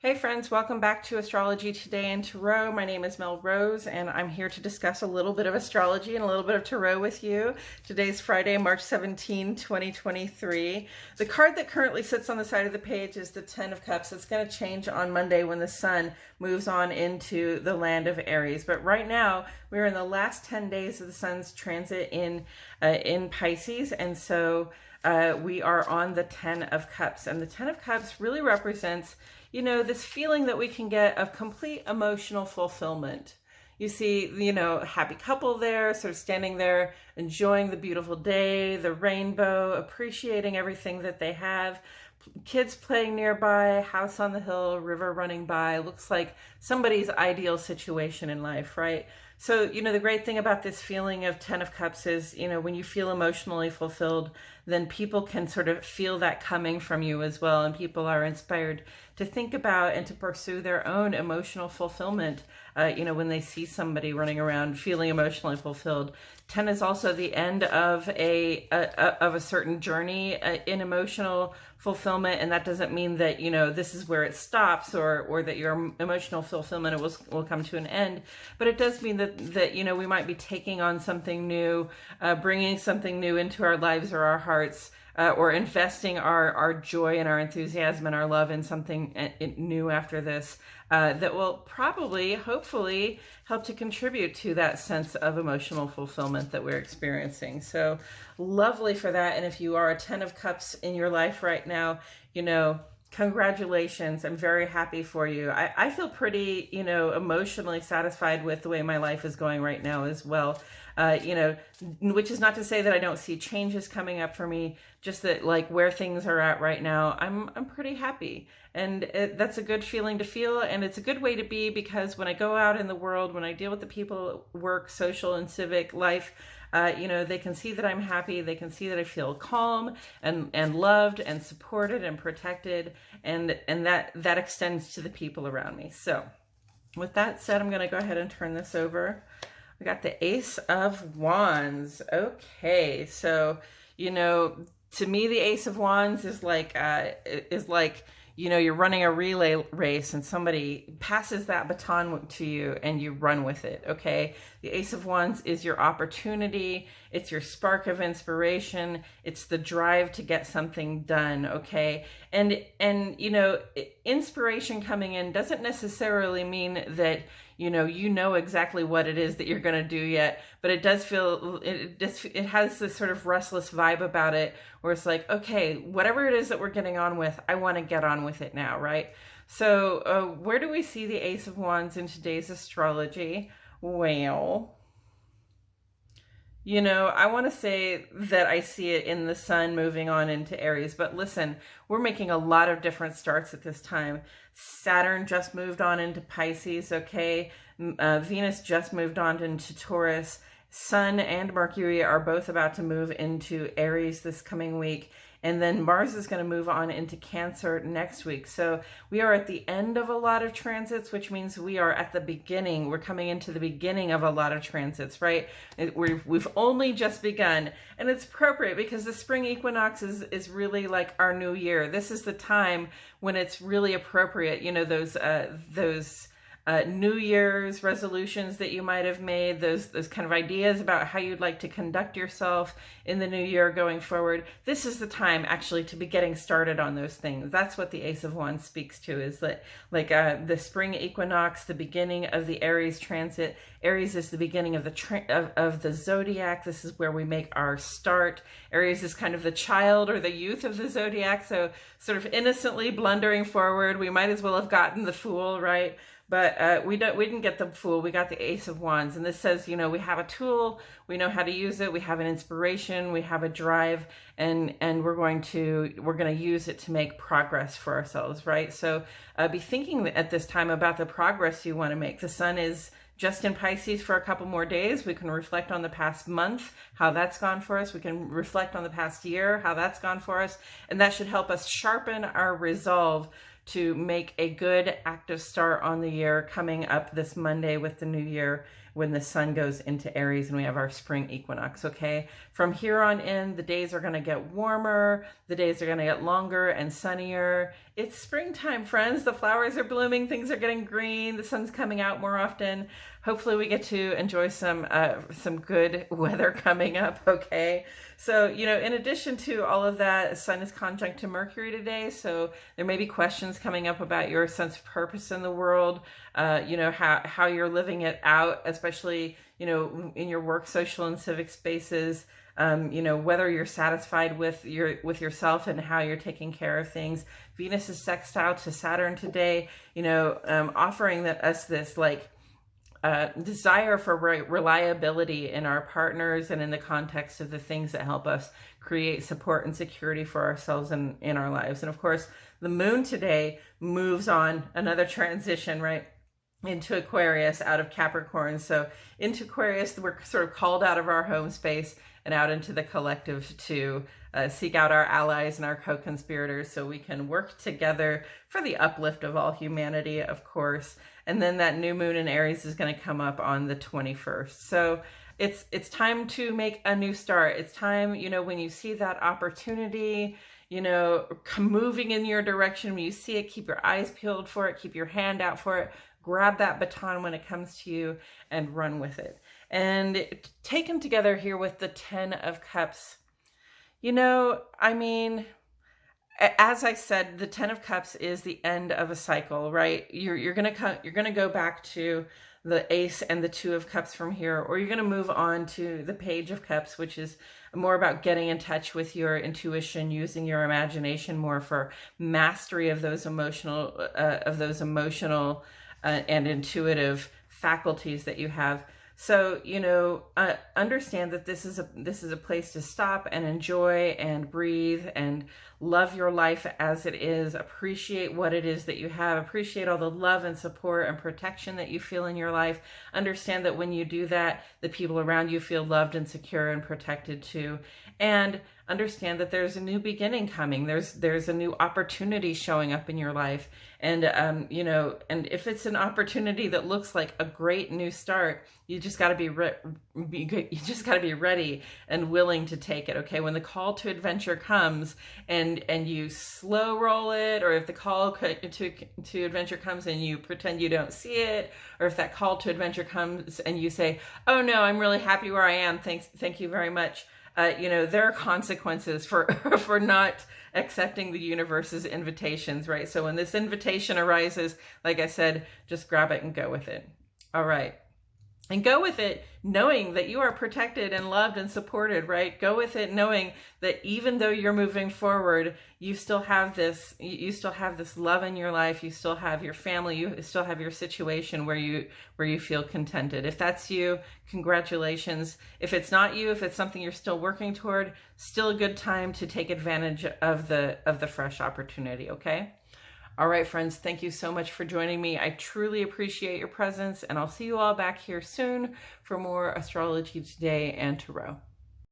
Hey friends, welcome back to Astrology Today and Tarot. My name is Mel Rose and I'm here to discuss a little bit of astrology and a little bit of tarot with you. Today's Friday, March 17, 2023. The card that currently sits on the side of the page is the Ten of Cups. It's going to change on Monday when the sun moves on into the land of Aries. But right now, we're in the last 10 days of the sun's transit in Pisces, and so we are on the Ten of Cups. And the Ten of Cups really represents, you know, this feeling that we can get of complete emotional fulfillment. You see, you know, a happy couple there, sort of standing there, enjoying the beautiful day, the rainbow, appreciating everything that they have. Kids playing nearby, house on the hill, river running by. Looks like somebody's ideal situation in life, right? So, you know, the great thing about this feeling of Ten of Cups is, you know, when you feel emotionally fulfilled, then people can sort of feel that coming from you as well. And people are inspired to think about and to pursue their own emotional fulfillment, you know, when they see somebody running around feeling emotionally fulfilled. 10 is also the end of a certain journey in emotional fulfillment, and that doesn't mean that, you know, this is where it stops or that your emotional fulfillment will come to an end, but it does mean that you know, we might be taking on something new, bringing something new into our lives or our hearts, or investing our joy and our enthusiasm and our love in something new after this, that will probably, hopefully, help to contribute to that sense of emotional fulfillment that we're experiencing. So lovely for that. And if you are a Ten of Cups in your life right now, you know, congratulations. I'm very happy for you. I feel pretty, you know, emotionally satisfied with the way my life is going right now as well. You know, which is not to say that I don't see changes coming up for me, just that like where things are at right now, I'm pretty happy. And that's a good feeling to feel, and it's a good way to be, because when I go out in the world, when I deal with the people at work, social and civic life, you know, they can see that I'm happy. They can see that I feel calm and loved and supported and protected, and that extends to the people around me. So with that said, I'm going to go ahead and turn this over. We got the Ace of Wands. Okay, so, you know, to me, the Ace of Wands is like, you know, you're running a relay race and somebody passes that baton to you and you run with it, okay? The Ace of Wands is your opportunity. It's your spark of inspiration. It's the drive to get something done, okay? And you know, inspiration coming in doesn't necessarily mean that, you know exactly what it is that you're going to do yet, but it does feel, it has this sort of restless vibe about it where it's like, okay, whatever it is that we're getting on with, I want to get on with it now, right? So where do we see the Ace of Wands in today's astrology? Well, you know, I want to say that I see it in the sun moving on into Aries, but listen, we're making a lot of different starts at this time. Saturn just moved on into Pisces, okay? Venus just moved on into Taurus. Sun and Mercury are both about to move into Aries this coming week. And then Mars is going to move on into Cancer next week. So we are at the end of a lot of transits, which means we are at the beginning. We're coming into the beginning of a lot of transits, right? We've only just begun. And it's appropriate because the spring equinox is really like our new year. This is the time when it's really appropriate. You know, those New Year's resolutions that you might have made, those kind of ideas about how you'd like to conduct yourself in the new year going forward. This is the time actually to be getting started on those things. That's what the Ace of Wands speaks to, is that like the spring equinox, the beginning of the Aries transit. Aries is the beginning of the zodiac. This is where we make our start. Aries is kind of the child or the youth of the zodiac. So sort of innocently blundering forward. We might as well have gotten the Fool, right? But we didn't get the Fool. We got the Ace of Wands. And this says, you know, we have a tool, we know how to use it, we have an inspiration, we have a drive, and we're going to use it to make progress for ourselves, right? So be thinking at this time about the progress you want to make. The sun is just in Pisces for a couple more days. We can reflect on the past month, how that's gone for us. We can reflect on the past year, how that's gone for us. And that should help us sharpen our resolve to make a good active start on the year coming up this Monday with the new year, when the sun goes into Aries and we have our spring equinox, okay? From here on in, the days are going to get warmer, the days are going to get longer and sunnier. It's springtime, friends. The flowers are blooming, things are getting green, the sun's coming out more often. Hopefully we get to enjoy some good weather coming up, okay? So, you know, in addition to all of that, the sun is conjunct to Mercury today, so there may be questions coming up about your sense of purpose in the world, you know, how you're living it out, especially, you know, in your work, social, and civic spaces. You know, whether you're satisfied with yourself and how you're taking care of things. Venus is sextile to Saturn today, you know, offering us this like desire for reliability in our partners and in the context of the things that help us create support and security for ourselves and in our lives. And of course, the moon today moves on another transition, right, into Aquarius out of Capricorn. So into Aquarius, we're sort of called out of our home space and out into the collective to seek out our allies and our co-conspirators so we can work together for the uplift of all humanity, of course. And then that new moon in Aries is going to come up on the 21st. So it's time to make a new start. It's time, you know, when you see that opportunity, you know, moving in your direction, when you see it, keep your eyes peeled for it, keep your hand out for it, grab that baton when it comes to you and run with it. And taken together here with the 10 of Cups, you know, I mean, as I said, the 10 of Cups is the end of a cycle, right? You're gonna go back to the Ace and the 2 of Cups from here, or you're gonna move on to the Page of Cups, which is more about getting in touch with your intuition, using your imagination more for mastery of those emotional and intuitive faculties that you have. So, you know, understand that this is a place to stop and enjoy and breathe and love your life as it is. Appreciate what it is that you have. Appreciate all the love and support and protection that you feel in your life. Understand that when you do that, the people around you feel loved and secure and protected too. And understand that there's a new beginning coming. There's a new opportunity showing up in your life. And, you know, and if it's an opportunity that looks like a great new start, you just got to be ready and willing to take it. Okay. When the call to adventure comes and you slow roll it, or if the call to adventure comes and you pretend you don't see it, or if that call to adventure comes and you say, oh no, I'm really happy where I am. Thank you very much. You know, there are consequences for not accepting the universe's invitations, right? So when this invitation arises, like I said, just grab it and go with it. All right. And go with it knowing that you are protected and loved and supported, right? Go with it knowing that even though you're moving forward, you still have this love in your life. You still have your family. You still have your situation where you feel contented. If that's you, congratulations. If it's not you, if it's something you're still working toward, still a good time to take advantage of the fresh opportunity, okay? All right, friends, thank you so much for joining me. I truly appreciate your presence, and I'll see you all back here soon for more Astrology Today and Tarot.